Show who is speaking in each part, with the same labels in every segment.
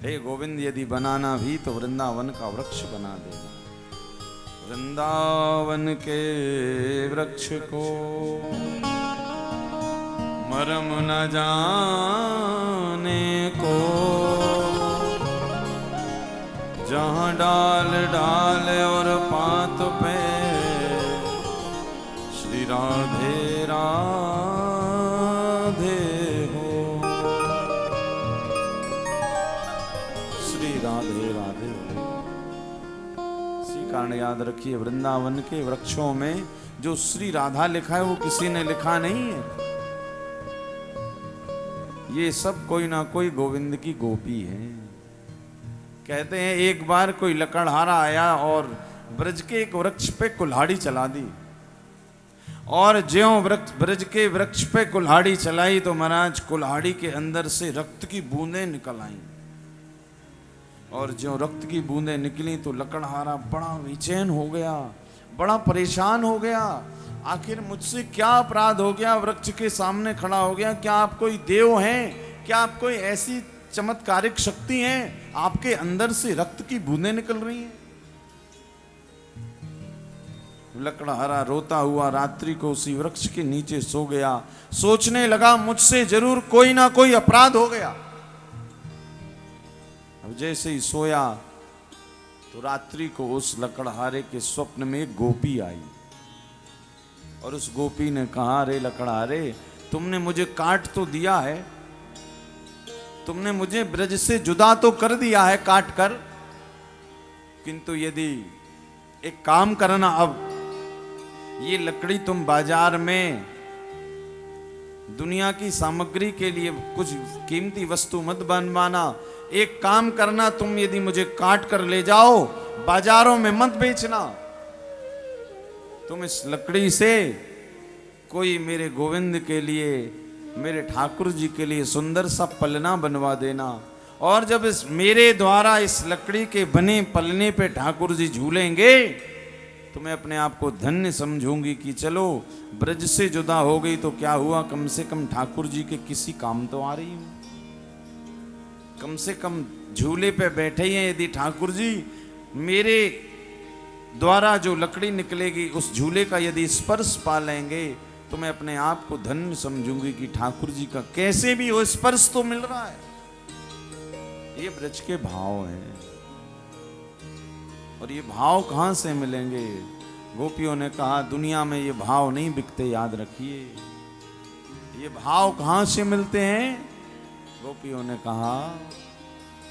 Speaker 1: हे गोविंद, यदि बनाना भी तो वृंदावन का वृक्ष बना देना। वृंदावन के वृक्ष को मरम न जाने को, जहाँ डाल डाल और पात पे श्री राधे राधे हो, श्री राधे राधे हो। इसी कारण याद रखिए, वृंदावन के वृक्षों में जो श्री राधा लिखा है वो किसी ने लिखा नहीं है। ये सब कोई ना कोई गोविंद की गोपी है। कहते हैं एक बार कोई लकड़हारा आया और ब्रज के एक वृक्ष पे कुल्हाड़ी चला दी, और ज्यों ब्रज के वृक्ष पे कुल्हाड़ी चलाई तो महाराज कुल्हाड़ी के अंदर से रक्त की बूंदें निकल आईं, और ज्यों रक्त की बूंदें निकली तो लकड़हारा बड़ा बेचैन हो गया, बड़ा परेशान हो गया। आखिर मुझसे क्या अपराध हो गया? वृक्ष के सामने खड़ा हो गया। क्या आप कोई देव हैं? क्या आप कोई ऐसी चमत्कारिक शक्ति हैं? आपके अंदर से रक्त की बूंदें निकल रही हैं। लकड़हारा रोता हुआ रात्रि को उसी वृक्ष के नीचे सो गया। सोचने लगा मुझसे जरूर कोई ना कोई अपराध हो गया। अब जैसे ही सोया तो रात्रि को उस लकड़हारे के स्वप्न में एक गोपी आई, और उस गोपी ने कहा, अरे लकड़हारे, तुमने मुझे काट तो दिया है, तुमने मुझे ब्रज से जुदा तो कर दिया है काट कर, किंतु यदि एक काम करना, अब ये लकड़ी तुम बाजार में दुनिया की सामग्री के लिए कुछ कीमती वस्तु मत बनवाना। एक काम करना, तुम यदि मुझे काट कर ले जाओ, बाजारों में मत बेचना। तुम इस लकड़ी से कोई मेरे गोविंद के लिए, मेरे ठाकुर जी के लिए सुंदर सा पलना बनवा देना, और जब इस मेरे द्वारा इस लकड़ी के बने पलने पे ठाकुर जी झूलेंगे तो मैं अपने आप को धन्य समझूंगी कि चलो ब्रज से जुदा हो गई तो क्या हुआ, कम से कम ठाकुर जी के किसी काम तो आ रही हूं। कम से कम झूले पे बैठे ही हैं, यदि ठाकुर जी मेरे द्वारा जो लकड़ी निकलेगी उस झूले का यदि स्पर्श पा लेंगे तो मैं अपने आप को धन्य समझूंगी कि ठाकुर जी का कैसे भी हो स्पर्श तो मिल रहा है। ये ब्रज के भाव हैं, और ये भाव कहां से मिलेंगे? गोपियों ने कहा दुनिया में ये भाव नहीं बिकते, याद रखिए। ये भाव कहां से मिलते हैं? गोपियों ने कहा,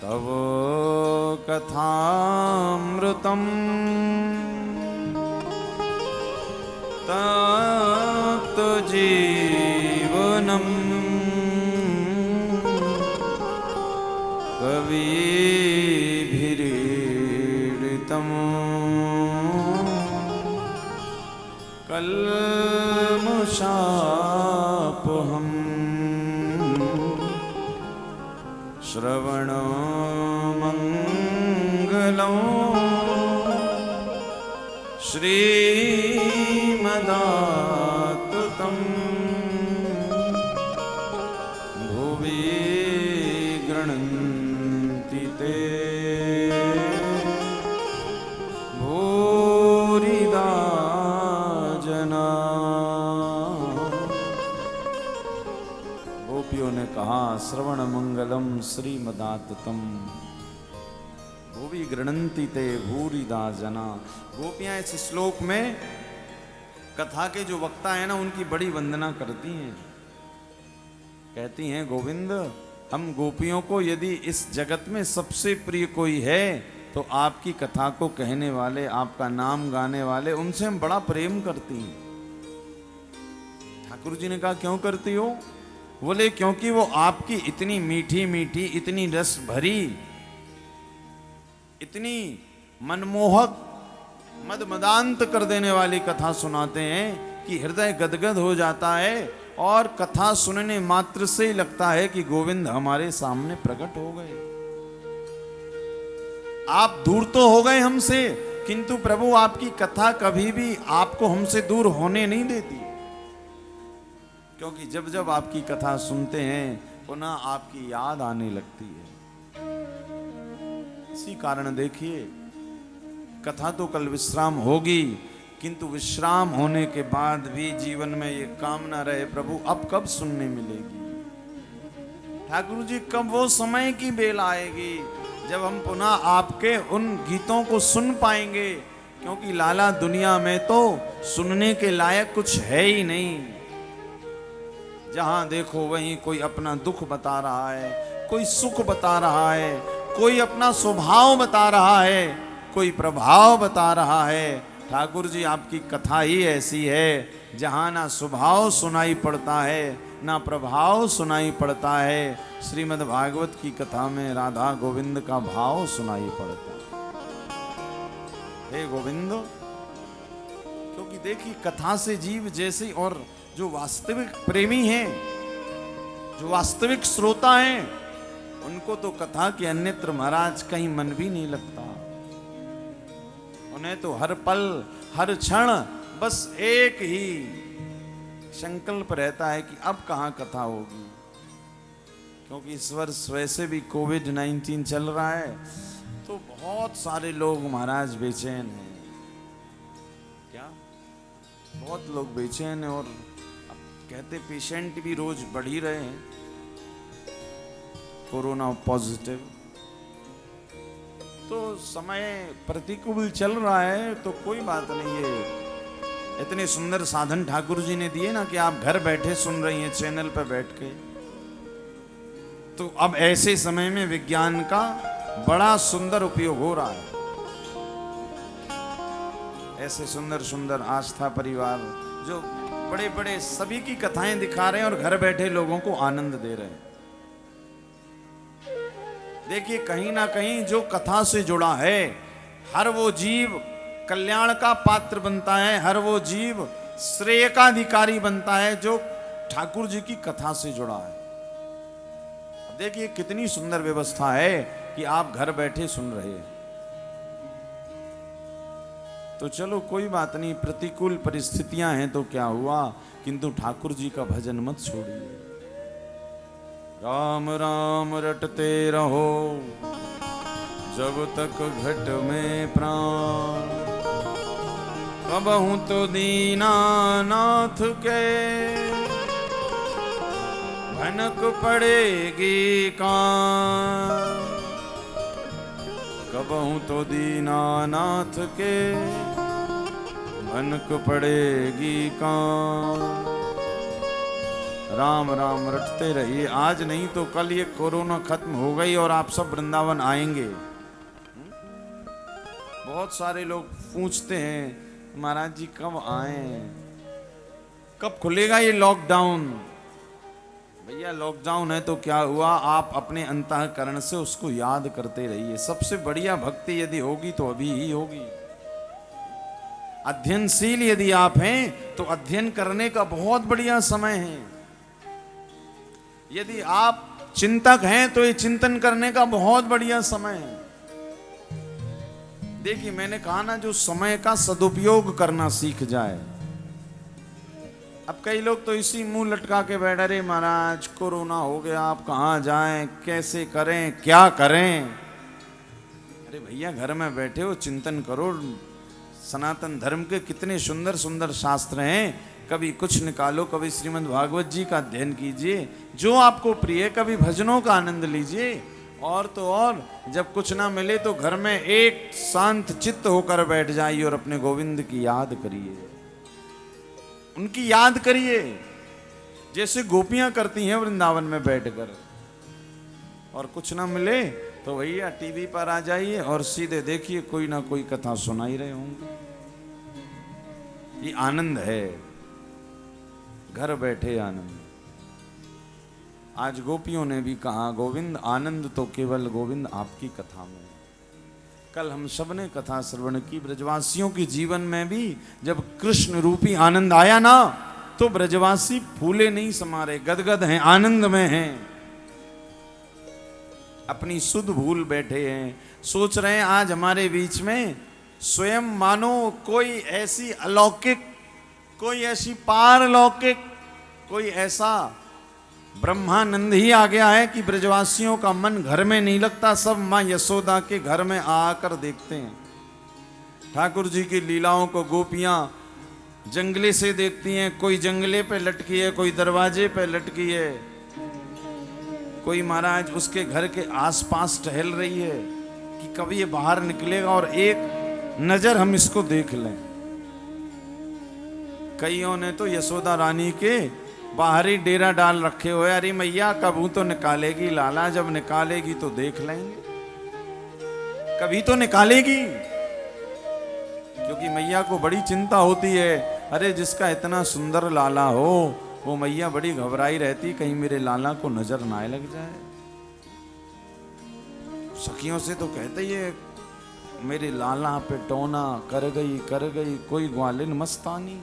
Speaker 1: तव कथामृतम तत् जीवनम कविभिरीडितम कल्मषापहम् श्रवणमङ्गलं श्रीमदाततं भुवि गृह्णन्ति ते भूरिदा जना। गोपियों ने कहा, श्रवण मंगलम श्रीमदाततम भुवि गृह्णन्ति ते भूरिदा जना। गोपियां इस श्लोक में कथा के जो वक्ता है ना, उनकी बड़ी वंदना करती हैं। कहती हैं, गोविंद, हम गोपियों को यदि इस जगत में सबसे प्रिय कोई है तो आपकी कथा को कहने वाले, आपका नाम गाने वाले, उनसे हम बड़ा प्रेम करती हैं। ठाकुर जी ने कहा, क्यों करती हो? बोले, क्योंकि वो आपकी इतनी मीठी मीठी, इतनी रस भरी, इतनी मनमोहक, मदमदांत कर देने वाली कथा सुनाते हैं कि हृदय गदगद हो जाता है, और कथा सुनने मात्र से ही लगता है कि गोविंद हमारे सामने प्रकट हो गए। आप दूर तो हो गए हमसे, किंतु प्रभु आपकी कथा कभी भी आपको हमसे दूर होने नहीं देती, क्योंकि जब जब आपकी कथा सुनते हैं पुनः आपकी याद आने लगती है। इसी कारण देखिए कथा तो कल विश्राम होगी, किंतु विश्राम होने के बाद भी जीवन में ये कामना रहे, प्रभु अब कब सुनने मिलेगी, ठाकुर जी कब वो समय की बेल आएगी जब हम पुनः आपके उन गीतों को सुन पाएंगे। क्योंकि लाला दुनिया में तो सुनने के लायक कुछ है ही नहीं। जहां देखो वहीं कोई अपना दुख बता रहा है, कोई सुख बता रहा है, कोई अपना स्वभाव बता रहा है, कोई प्रभाव बता रहा है। ठाकुर जी आपकी कथा ही ऐसी है जहां ना स्वभाव सुनाई पड़ता है ना प्रभाव सुनाई पड़ता है। श्रीमद् भागवत की कथा में राधा गोविंद का भाव सुनाई पड़ता है, हे गोविंद। क्योंकि देखिए कथा से जीव जैसे, और जो वास्तविक प्रेमी हैं, जो वास्तविक श्रोता हैं, उनको तो कथा के अन्यत्र महाराज कहीं मन भी नहीं लगता। उन्हें तो हर पल हर क्षण बस एक ही संकल्प रहता है कि अब कहाँ कथा होगी। क्योंकि इस वर्ष वैसे भी कोविड-19 चल रहा है, तो बहुत सारे लोग महाराज बेचैन हैं। क्या बहुत लोग बेचैन हैं, और कहते पेशेंट भी रोज बढ़ ही रहे हैं कोरोना पॉजिटिव। तो समय प्रतिकूल चल रहा है तो कोई बात नहीं है। इतने सुंदर साधन ठाकुर जी ने दिए ना कि आप घर बैठे सुन रही हैं चैनल पर बैठ के। तो अब ऐसे समय में विज्ञान का बड़ा सुंदर उपयोग हो रहा है। ऐसे सुंदर सुंदर आस्था परिवार जो बड़े बड़े सभी की कथाएं दिखा रहे हैं और घर बैठे लोगों को आनंद दे रहे हैं। देखिए कहीं ना कहीं जो कथा से जुड़ा है, हर वो जीव कल्याण का पात्र बनता है, हर वो जीव श्रेय का अधिकारी बनता है जो ठाकुर जी की कथा से जुड़ा है। अब देखिए कितनी सुंदर व्यवस्था है कि आप घर बैठे सुन रहे हैं। तो चलो कोई बात नहीं, प्रतिकूल परिस्थितियां हैं तो क्या हुआ, किंतु ठाकुर जी का भजन मत छोड़िए। राम राम रटते रहो जब तक घट में प्राण, कबहू तो दीनानाथ के भनक पड़ेगी कान, कबहू तो दीनानाथ के भनक पड़ेगी कान। राम राम रटते रहिए, आज नहीं तो कल ये कोरोना खत्म हो गई और आप सब वृंदावन आएंगे। बहुत सारे लोग पूछते हैं महाराज जी कब आए, कब खुलेगा ये लॉकडाउन। भैया लॉकडाउन है तो क्या हुआ, आप अपने अंतःकरण से उसको याद करते रहिए। सबसे बढ़िया भक्ति यदि होगी तो अभी ही होगी। अध्ययनशील यदि आप हैं तो अध्ययन करने का बहुत बढ़िया समय है। यदि आप चिंतक हैं तो ये चिंतन करने का बहुत बढ़िया समय है। देखिए मैंने कहा ना, जो समय का सदुपयोग करना सीख जाए। अब कई लोग तो इसी मुंह लटका के बैठ, अरे महाराज कोरोना हो गया, आप कहाँ जाएं, कैसे करें, क्या करें। अरे भैया घर में बैठे हो चिंतन करो। सनातन धर्म के कितने सुंदर सुंदर शास्त्र हैं, कभी कुछ निकालो, कभी श्रीमद् भागवत जी का अध्ययन कीजिए, जो आपको प्रिय, कभी भजनों का आनंद लीजिए। और तो और जब कुछ ना मिले तो घर में एक शांत चित्त होकर बैठ जाइए और अपने गोविंद की याद करिए, उनकी याद करिए जैसे गोपियां करती हैं वृंदावन में बैठकर। और कुछ ना मिले तो भैया टीवी पर आ जाइए और सीधे देखिए कोई ना कोई कथा सुनाई रहे होंगे। ये आनंद है, घर बैठे आनंद। आज गोपियों ने भी कहा गोविंद आनंद तो केवल गोविंद आपकी कथा में। कल हम सब ने कथा श्रवण की, ब्रजवासियों के जीवन में भी जब कृष्ण रूपी आनंद आया ना, तो ब्रजवासी फूले नहीं समा रहे, गदगद हैं, आनंद में हैं, अपनी सुध भूल बैठे हैं। सोच रहे हैं आज हमारे बीच में स्वयं मानो कोई ऐसी अलौकिक, कोई ऐसी पारलौकिक, कोई ऐसा ब्रह्मानंद ही आ गया है कि ब्रजवासियों का मन घर में नहीं लगता, सब माँ यशोदा के घर में आकर देखते हैं। ठाकुर जी की लीलाओं को गोपियां जंगले से देखती हैं, कोई जंगले पे लटकी है, कोई दरवाजे पे लटकी है, कोई महाराज उसके घर के आसपास टहल रही है कि कभी ये बाहर निकलेगा और एक नजर हम इसको देख लें। कईयों ने तो यशोदा रानी के बाहरी डेरा डाल रखे हुए, अरे मैया कभी तो निकालेगी लाला, जब निकालेगी तो देख लेंगे, कभी तो निकालेगी। क्योंकि मैया को बड़ी चिंता होती है, अरे जिसका इतना सुंदर लाला हो वो मैया बड़ी घबराई रहती, कहीं मेरे लाला को नजर ना लग जाए। सखियों से तो कहते ही है, मेरे लाला पे टोना कर गई कोई ग्वालिन मस्तानी।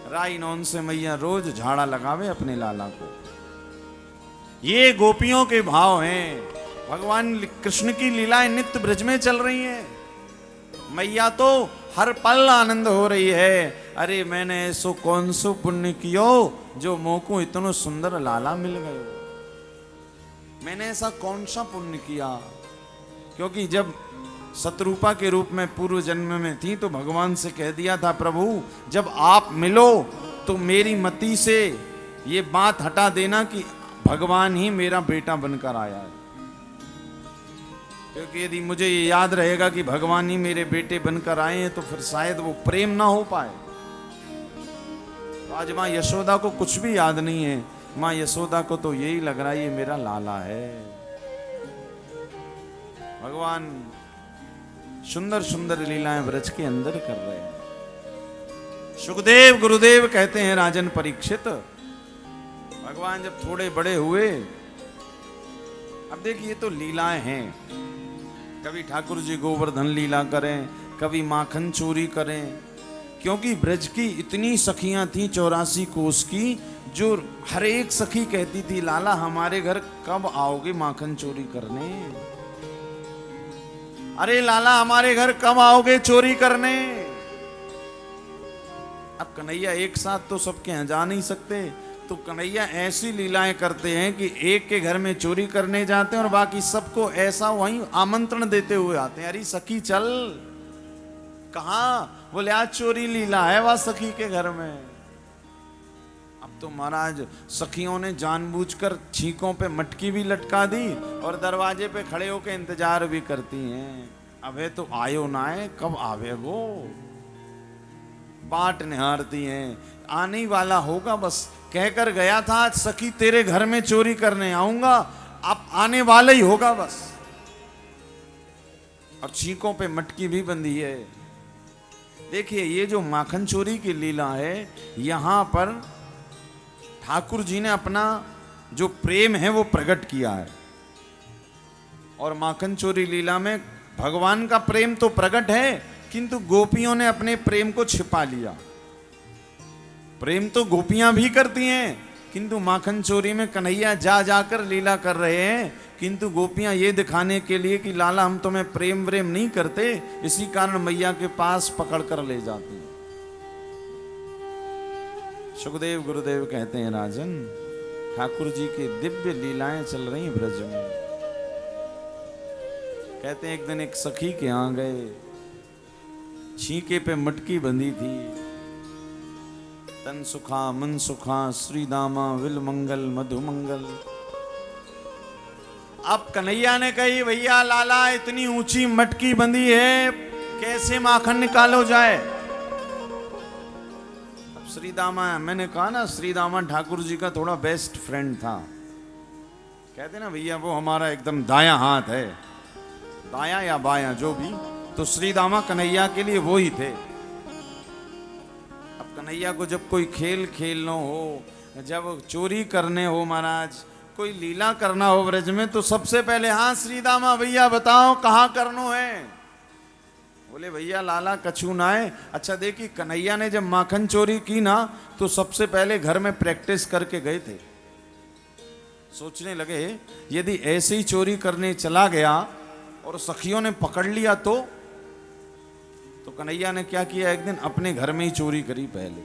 Speaker 1: राई नौन से मैया रोज झाड़ा लगावे अपने लाला को। ये गोपियों के भाव हैं। भगवान कृष्ण की लीलाएं नित्य ब्रज में चल रही हैं। मैया तो हर पल आनंद हो रही है। अरे मैंने ऐसो कौन सो पुण्य कियो जो मोह को इतना सुंदर लाला मिल गयो। मैंने ऐसा कौन सा पुण्य किया, क्योंकि जब शत्रुपा के रूप में पूर्व जन्म में थी तो भगवान से कह दिया था, प्रभु जब आप मिलो तो मेरी मति से ये बात हटा देना कि भगवान ही मेरा बेटा बनकर आया है। क्योंकि यदि मुझे ये याद रहेगा कि भगवान ही मेरे बेटे बनकर आए हैं तो फिर शायद वो प्रेम ना हो पाए। तो आज माँ यशोदा को कुछ भी याद नहीं है। माँ यशोदा को तो यही लग रहा है ये मेरा लाला है। भगवान सुंदर सुंदर लीलाएं ब्रज के अंदर कर रहे हैं। सुखदेव गुरुदेव कहते हैं, राजन परीक्षित भगवान जब थोड़े बड़े हुए, अब देखिए तो लीलाएं हैं, कभी ठाकुर जी गोवर्धन लीला करें, कभी माखन चोरी करें। क्योंकि ब्रज की इतनी सखियां थी 84 कोस की, जो हर एक सखी कहती थी, लाला हमारे घर कब आओगे माखन चोरी करने, अरे लाला हमारे घर कब आओगे चोरी करने। अब कन्हैया एक साथ तो सबके यहाँ जा नहीं सकते, तो कन्हैया ऐसी लीलाएं करते हैं कि एक के घर में चोरी करने जाते हैं और बाकी सबको ऐसा वहीं आमंत्रण देते हुए आते हैं, अरे सखी चल। कहाँ? बोले आज चोरी लीला है वह सखी के घर में। अब तो महाराज सखियों ने जानबूझकर छींकों पे मटकी भी लटका दी और दरवाजे पे खड़े होकर इंतजार भी करती हैं, अबे तो आयो ना है, कब आवे वो। बाट निहारती हैं, आने वाला होगा, बस कहकर गया था आज सखी तेरे घर में चोरी करने आऊंगा, अब आने वाला ही होगा बस। और छींकों पे मटकी भी बंधी है। देखिए ये जो माखन चोरी की लीला है, यहां पर ठाकुर जी ने अपना जो प्रेम है वो प्रकट किया है। और माखन चोरी लीला में भगवान का प्रेम तो प्रकट है, किंतु गोपियों ने अपने प्रेम को छिपा लिया। प्रेम तो गोपियां भी करती हैं, किंतु माखन चोरी में कन्हैया जा जाकर लीला कर रहे हैं, किंतु गोपियां ये दिखाने के लिए कि लाला हम तुम्हें प्रेम व्रेम नहीं करते, इसी कारण मैया के पास पकड़ कर ले जाती हैं। सुखदेव गुरुदेव कहते हैं, राजन ठाकुर जी की दिव्य लीलाएं चल रही हैं ब्रज में। कहते हैं एक दिन एक सखी के यहाँ गए, छींके पे मटकी बंधी थी, तन सुखा मन सुखा श्री दामा विल मंगल मधु मंगल। अब कन्हैया ने कही, भैया लाला इतनी ऊंची मटकी बंधी है, कैसे माखन निकालो जाए। अब श्री दामा, मैंने कहा ना श्री दामा ठाकुर जी का थोड़ा बेस्ट फ्रेंड था। कहते ना भैया वो हमारा एकदम दायां हाथ है, दायां या बायां जो भी, तो श्री दामा कन्हैया के लिए वो ही थे। अब कन्हैया को जब कोई खेल खेलना हो, जब चोरी करने हो महाराज, कोई लीला करना हो ब्रज में, तो सबसे पहले हाँ श्री दामा भैया बताओ कहाँ करनो है। बोले भैया लाला कछु ना है। अच्छा देखिए कन्हैया ने जब माखन चोरी की ना, तो सबसे पहले घर में प्रैक्टिस करके गए थे। सोचने लगे यदि ऐसे ही चोरी करने चला गया और सखियों ने पकड़ लिया तो कन्हैया ने क्या किया, एक दिन अपने घर में ही चोरी करी। पहले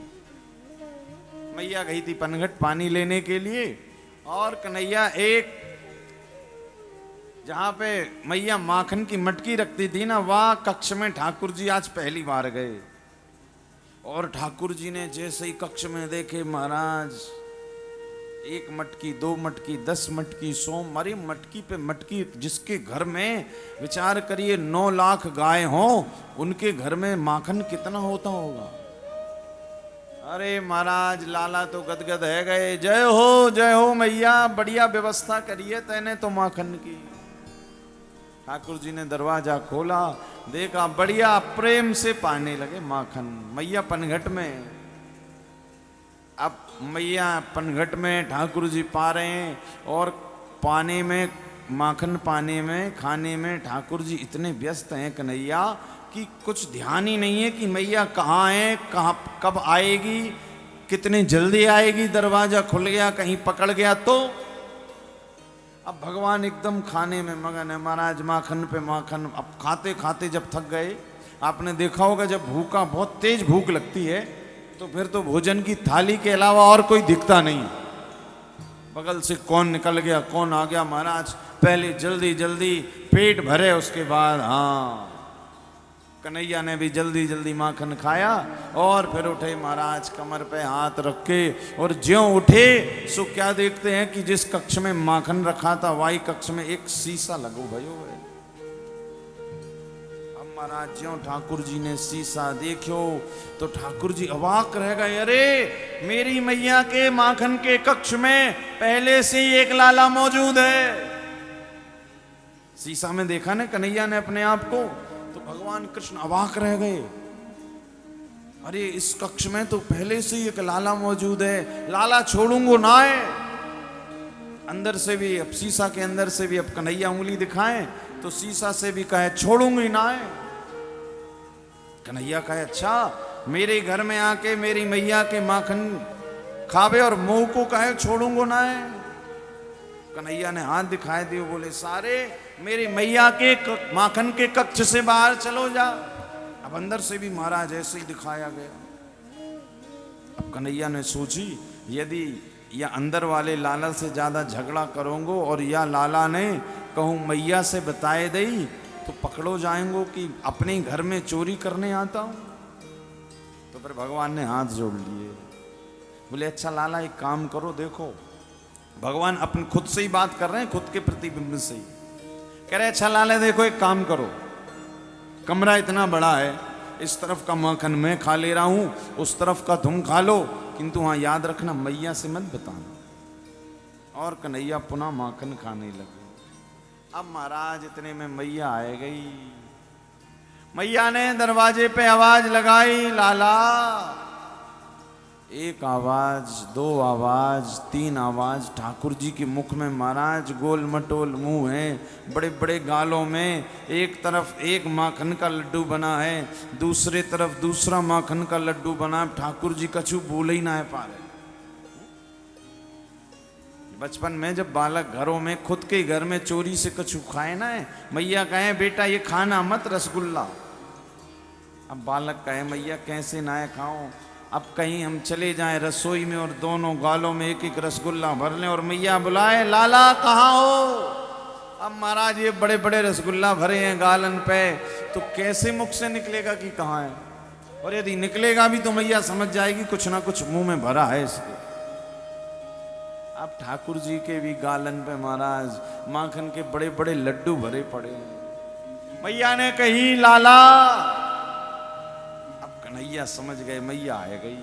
Speaker 1: मैया गई थी पनघट पानी लेने के लिए, और कन्हैया एक जहां पे मैया माखन की मटकी रखती थी ना, वह कक्ष में ठाकुर जी आज पहली बार गए। और ठाकुर जी ने जैसे ही कक्ष में देखे, महाराज 1 मटकी, 2 मटकी, 10 मटकी, 100, मरी मटकी पे मटकी। जिसके घर में विचार करिए 9 लाख गाय हो, उनके घर में माखन कितना होता होगा। अरे महाराज लाला तो गदगद है गए, जय हो मैया, बढ़िया व्यवस्था करिए तैने तो माखन की। ठाकुर जी ने दरवाजा खोला, देखा बढ़िया प्रेम से पाने लगे माखन मैया पनघट में। अब मैया पनघट में ठाकुर जी पा रहे हैं, और पाने में माखन पाने में खाने में ठाकुर जी इतने व्यस्त हैं कन्हैया कि कुछ ध्यान ही नहीं है कि मैया कहाँ है, कहाँ कब आएगी, कितनी जल्दी आएगी। दरवाजा खुल गया, कहीं पकड़ गया तो। अब भगवान एकदम खाने में मगन है महाराज, माखन पे माखन। अब खाते खाते जब थक गए, आपने देखा होगा जब भूखा, बहुत तेज भूख लगती है, तो फिर तो भोजन की थाली के अलावा और कोई दिखता नहीं। बगल से कौन निकल गया, कौन आ गया महाराज, पहले जल्दी जल्दी पेट भरे, उसके बाद हाँ। कन्हैया ने भी जल्दी जल्दी माखन खाया, और फिर उठे महाराज कमर पे हाथ रख के। और ज्यों उठे सो क्या देखते हैं कि जिस कक्ष में माखन रखा था, वही कक्ष में एक शीशा लगो भयो है। अब महाराज ज्यों ठाकुर जी ने शीशा देखो तो ठाकुर जी अवाक रह गए। अरे मेरी मैया के माखन के कक्ष में पहले से ही एक लाला मौजूद है। शीशा में देखा ना कन्हैया ने अपने आप को, तो भगवान कृष्ण अवाक रह गए। अरे इस कक्ष में तो पहले से ही एक लाला मौजूद है, लाला छोड़ूंगो ना है। अंदर से भी, अब शीशा के अंदर से भी अब कन्हैया उंगली दिखाएं तो शीशा से भी कहे छोड़ूंगी ना है। कन्हैया कहे अच्छा मेरे घर में आके मेरी मैया के माखन खावे और मुंह को कहे छोड़ूंगो ना है। कन्हैया ने हाथ दिखाए दिए, बोले सारे मेरी मैया के माखन के कक्ष से बाहर चलो जा। अब अंदर से भी महाराज ऐसे ही दिखाया गया। अब कन्हैया ने सोची यदि या अंदर वाले लाला से ज्यादा झगड़ा करोगे और या लाला ने कहूं मैया से बताए दई तो पकड़ो जाएंगो कि अपने घर में चोरी करने आता हूं। तो फिर भगवान ने हाथ जोड़ लिए, बोले अच्छा लाला एक काम करो, देखो भगवान अपन खुद से ही बात कर रहे हैं, खुद के प्रतिबिंब से ही कह रहे अच्छा लाला देखो एक काम करो, कमरा इतना बड़ा है, इस तरफ का माखन मैं खा ले रहा हूं, उस तरफ का तुम खा लो, किंतु वहां याद रखना मैया से मत बताना। और कन्हैया पुनः माखन खाने लगे। अब महाराज इतने में मैया आए गई। मैया ने दरवाजे पे आवाज लगाई, लाला। एक आवाज, 2 आवाज, 3 आवाज। ठाकुर जी के मुख में महाराज गोल मटोल मुंह है, बड़े बड़े गालों में एक तरफ एक माखन का लड्डू बना है, दूसरे तरफ दूसरा माखन का लड्डू बना। ठाकुर जी कछु बोले ही ना है पा रहे। बचपन में जब बालक घरों में खुद के घर में चोरी से कछु खाए ना है, मैया कहे बेटा ये खाना मत रसगुल्ला। अब बालक कहे मैया कैसे ना खाऊं। अब कहीं हम चले जाएं रसोई में और दोनों गालों में एक एक रसगुल्ला भर लें और मैया बुलाए लाला कहाँ हो। अब महाराज ये बड़े बड़े रसगुल्ला भरे हैं गालन पे, तो कैसे मुख से निकलेगा कि कहाँ है। और यदि निकलेगा भी तो मैया समझ जाएगी कुछ ना कुछ मुंह में भरा है इसके। अब ठाकुर जी के भी गालन पे महाराज माखन के बड़े बड़े लड्डू भरे पड़े हैं। मैया ने कही लाला। कन्हैया समझ गए मैया आ गई।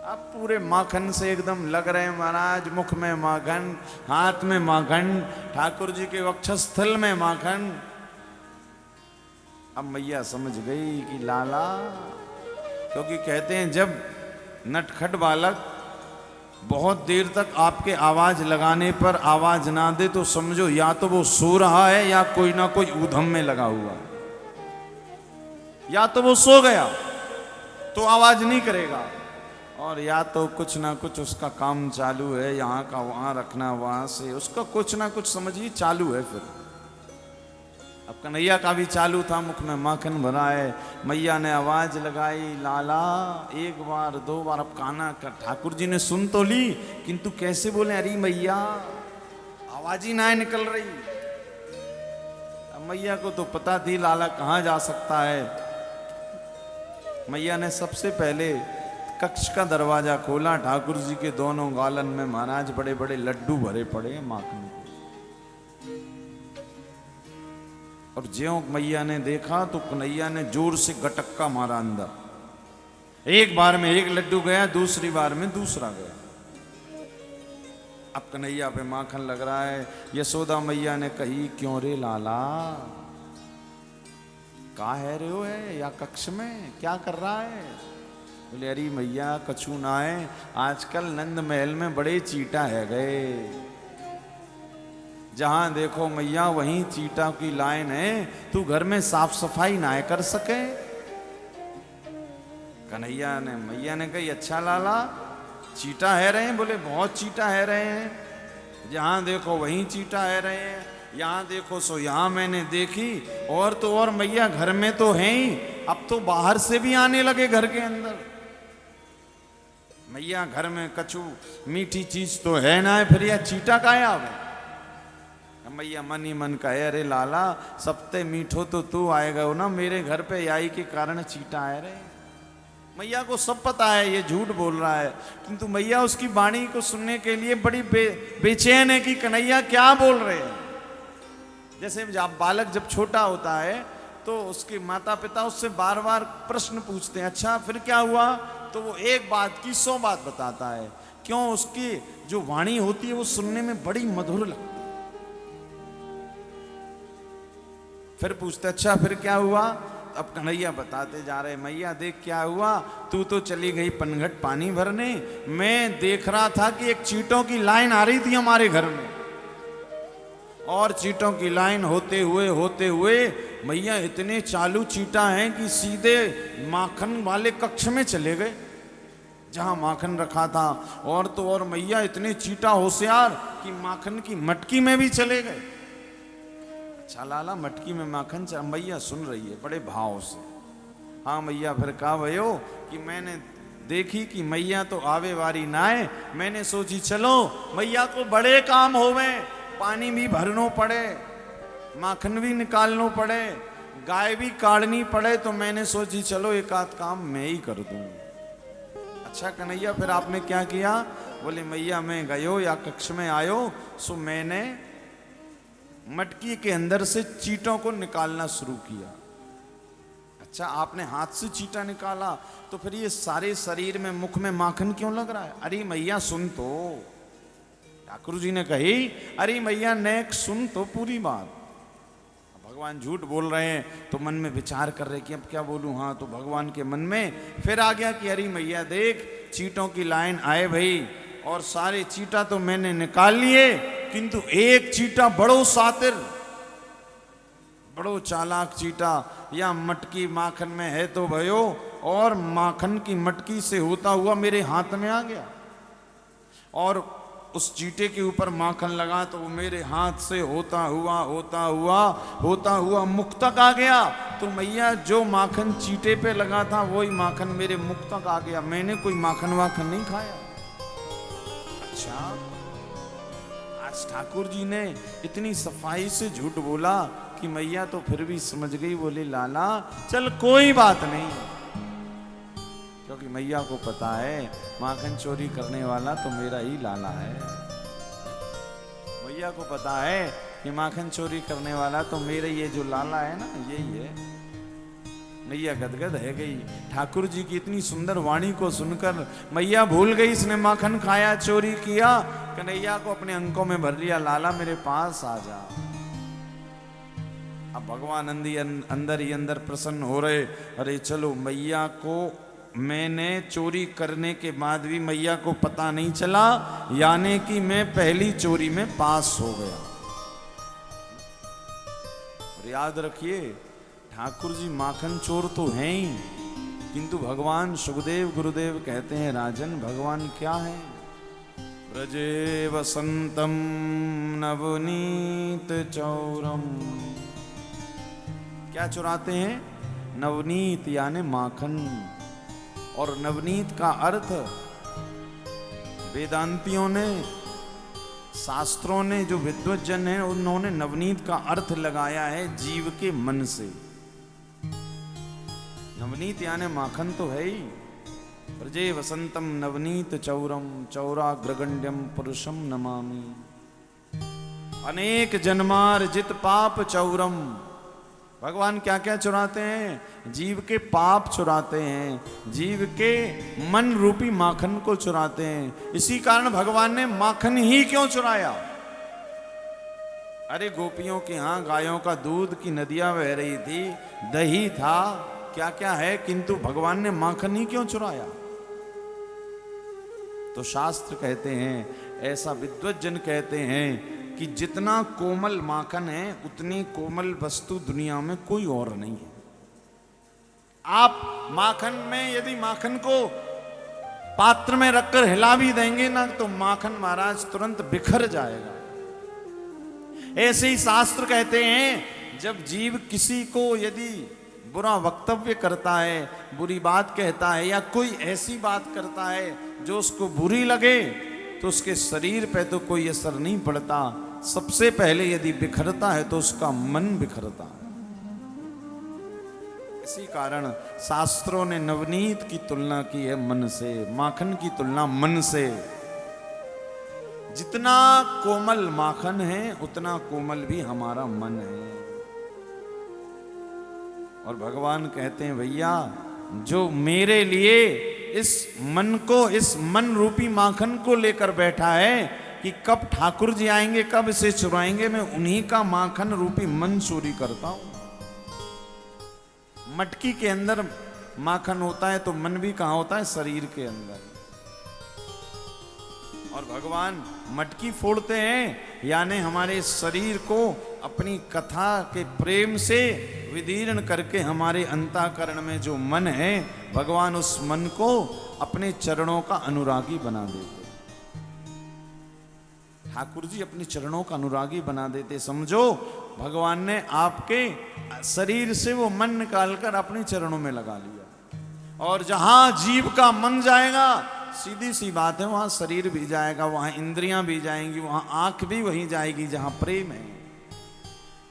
Speaker 1: अब पूरे माखन से एकदम लग रहे हैं महाराज, मुख में माखन, हाथ में माखन, ठाकुर जी के वक्षस्थल में माखन। अब मैया समझ गई कि लाला, क्योंकि कहते हैं जब नटखट बालक बहुत देर तक आपके आवाज लगाने पर आवाज ना दे तो समझो या तो वो सो रहा है या कोई ना कोई ऊधम में लगा हुआ, या तो वो सो गया तो आवाज नहीं करेगा, और या तो कुछ ना कुछ उसका काम चालू है, यहाँ का वहाँ रखना, वहाँ से उसका कुछ ना कुछ समझिए चालू है। फिर अब कन्हैया का भी चालू था, मुख में माखन भरा है। मैया ने आवाज लगाई, लाला, एक बार दो बार। अब कान्हा का ठाकुर जी ने सुन तो ली, किंतु कैसे बोले, अरे मैया, आवाज ही ना निकल रही। अब मैया को तो पता थी लाला कहाँ जा सकता है। मैया ने सबसे पहले कक्ष का दरवाजा खोला। ठाकुर जी के दोनों गालन में महाराज बड़े बड़े लड्डू भरे पड़े माखन के। और ज्यों मैया ने देखा तो कन्हैया ने जोर से गटक्का मारा अंदर। एक बार में एक लड्डू गया, दूसरी बार में दूसरा गया। अब कन्हैया पे माखन लग रहा है। यशोदा मैया ने कही, क्यों रे लाला, कहाँ है रे हो है, या कक्ष में क्या कर रहा है? बोले, अरे मैया कछु ना है, आजकल नंद महल में बड़े चीटा है गए। जहां देखो मैया वहीं चीटा की लाइन है, तू घर में साफ सफाई ना कर सके? कन्हैया ने मैया ने कही, अच्छा लाला, चीटा है रहे हैं? बोले, बहुत चीटा है रहे हैं, जहां देखो वहीं चीटा है रहे हैं, यहाँ देखो सो यहाँ मैंने देखी। और तो और मैया घर में तो है ही, अब तो बाहर से भी आने लगे घर के अंदर। मैया घर में कछु मीठी चीज तो है ना है, फिर यह चीटा का है? अब मैया मन ही मन कहे, अरे लाला, सबते मीठो तो तू आएगा हो ना, मेरे घर पे आई के कारण चीटा आए रहे। मैया को सब पता है ये झूठ बोल रहा है, किंतु मैया उसकी वाणी को सुनने के लिए बड़ी बेचैन है कि कन्हैया क्या बोल रहे हैं। जैसे जब बालक जब छोटा होता है तो उसके माता पिता उससे बार बार प्रश्न पूछते हैं, अच्छा फिर क्या हुआ? तो वो एक बात की 100 बात बताता है। क्यों? उसकी जो वाणी होती है वो सुनने में बड़ी मधुर लगती है। फिर पूछते, अच्छा फिर क्या हुआ? अब कन्हैया बताते जा रहे, मैया देख क्या हुआ, तू तो चली गई पनघट पानी भरने, मैं देख रहा था कि एक चींटों की लाइन आ रही थी हमारे घर में, और चींटों की लाइन होते हुए मैया इतने चालू चींटा हैं कि सीधे माखन वाले कक्ष में चले गए जहां माखन रखा था। और तो और मैया इतने चींटा होशियार कि माखन की मटकी में भी चले गए। अच्छा लाला, मटकी में माखन मैया सुन रही है बड़े भाव से। हाँ मैया, फिर कहा भयो कि मैंने देखी कि मैया तो आवे वारी ना है, मैंने सोची चलो मैया को बड़े काम होवे, पानी भी भरनो पड़े, माखन भी निकालनो पड़े, गाय भी काटनी पड़े, तो मैंने सोची चलो एक आध काम मैं ही कर दूं। अच्छा कन्हैया, फिर आपने क्या किया? बोले, मैया मैं गयो या कक्ष में आयो सो मैंने मटकी के अंदर से चींटों को निकालना शुरू किया। अच्छा, आपने हाथ से चींटा निकाला तो फिर ये सारे शरीर में मुख में माखन क्यों लग रहा है? अरे मैया सुन तो, ठाकुर जी ने कही, अरे मैया नेक सुन तो पूरी बात। भगवान झूठ बोल रहे हैं तो मन में विचार कर रहे कि अब क्या बोलूं। हाँ, तो भगवान के मन में फिर आ गया कि अरे मैया देख, चींटों की लाइन आए भाई, और सारे चींटा तो मैंने निकाल लिए, किंतु एक चींटा बड़ो सातिर, बड़ो चालाक चींटा या मटकी माखन में है तो भयो, और माखन की मटकी से होता हुआ मेरे हाथ में आ गया, और उस चींटे के ऊपर माखन लगा तो वो मेरे हाथ से होता हुआ मुख तक आ गया। तो मैया जो माखन चींटे पे लगा था वही माखन मेरे मुख तक आ गया। मैंने कोई माखन वाखन नहीं खाया। अच्छा, आज ठाकुर जी ने इतनी सफाई से झूठ बोला कि मैया तो फिर भी समझ गई। बोले, लाला चल कोई बात नहीं, क्योंकि मैया को पता है माखन चोरी करने वाला तो मेरा ही लाला है। मैया को पता है कि माखन चोरी करने वाला तो मेरा ये जो लाला है ना, यही है। मैया गदगद है गई। ठाकुर जी की इतनी सुंदर वाणी को सुनकर मैया भूल गई इसने माखन खाया, चोरी किया। कन्हैया को अपने अंकों में भर लिया, लाला मेरे पास आ जा। अब भगवान अंदर ही अंदर प्रसन्न हो रहे। अरे चलो, मैया को मैंने चोरी करने के बाद भी मैया को पता नहीं चला, यानी कि मैं पहली चोरी में पास हो गया। और याद रखिए, ठाकुर जी माखन चोर तो हैं ही, किंतु भगवान सुखदेव गुरुदेव कहते हैं, राजन भगवान क्या है? ब्रजे वसंतम नवनीत चौरम क्या चुराते हैं? नवनीत यानी माखन। और नवनीत का अर्थ वेदांतियों ने, शास्त्रों ने, जो विद्वज्जन हैं उन्होंने नवनीत का अर्थ लगाया है जीव के मन से। नवनीत यानी माखन तो है ही। प्रजे वसंतम नवनीत चौरम चौराग्रगण्यम पुरुषम नमामि। अनेक जन्मार जित पाप चौरम। भगवान क्या क्या चुराते हैं? जीव के पाप चुराते हैं, जीव के मन रूपी माखन को चुराते हैं। इसी कारण भगवान ने माखन ही क्यों चुराया? अरे गोपियों के यहाँ गायों का दूध की नदियां बह रही थी, दही था, क्या क्या है, किंतु भगवान ने माखन ही क्यों चुराया? तो शास्त्र कहते हैं, ऐसा विद्वज्जन कहते हैं कि जितना कोमल माखन है उतनी कोमल वस्तु दुनिया में कोई और नहीं है। आप माखन में यदि माखन को पात्र में रखकर हिला भी देंगे ना तो माखन महाराज तुरंत बिखर जाएगा। ऐसे ही शास्त्र कहते हैं, जब जीव किसी को यदि बुरा वक्तव्य करता है, बुरी बात कहता है या कोई ऐसी बात करता है जो उसको बुरी लगे, तो उसके शरीर पे तो कोई असर नहीं पड़ता, सबसे पहले यदि बिखरता है तो उसका मन बिखरता है। इसी कारण शास्त्रों ने नवनीत की तुलना की है मन से, माखन की तुलना मन से। जितना कोमल माखन है उतना कोमल भी हमारा मन है। और भगवान कहते हैं, भैया जो मेरे लिए इस मन को, इस मन रूपी माखन को लेकर बैठा है कि कब ठाकुर जी आएंगे, कब इसे चुराएंगे, मैं उन्हीं का माखन रूपी मन चोरी करता हूं। मटकी के अंदर माखन होता है तो मन भी कहां होता है? शरीर के अंदर। और भगवान मटकी फोड़ते हैं यानी हमारे शरीर को अपनी कथा के प्रेम से विदीर्ण करके हमारे अंतःकरण में जो मन है, भगवान उस मन को अपने चरणों का अनुरागी बना देते। ठाकुर जी अपने चरणों का अनुरागी बना देते। समझो भगवान ने आपके शरीर से वो मन निकालकर अपने चरणों में लगा लिया। और जहां जीव का मन जाएगा, सीधी सी बात है, वहां शरीर भी जाएगा, वहां इंद्रियां भी जाएंगी, वहां आंख भी वहीं जाएगी जहां प्रेम है।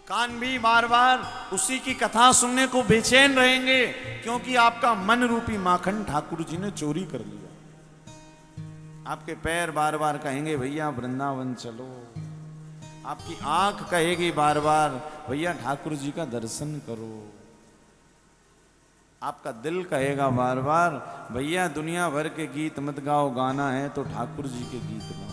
Speaker 1: कान भी बार बार उसी की कथा सुनने को बेचैन रहेंगे, क्योंकि आपका मन रूपी माखन ठाकुर जी ने चोरी कर लिया। आपके पैर बार बार कहेंगे, भैया वृंदावन चलो। आपकी आंख कहेगी बार बार, भैया ठाकुर जी का दर्शन करो। आपका दिल कहेगा बार बार, भैया दुनिया भर के गीत मत गाओ, गाना है तो ठाकुर जी के गीत गाओ।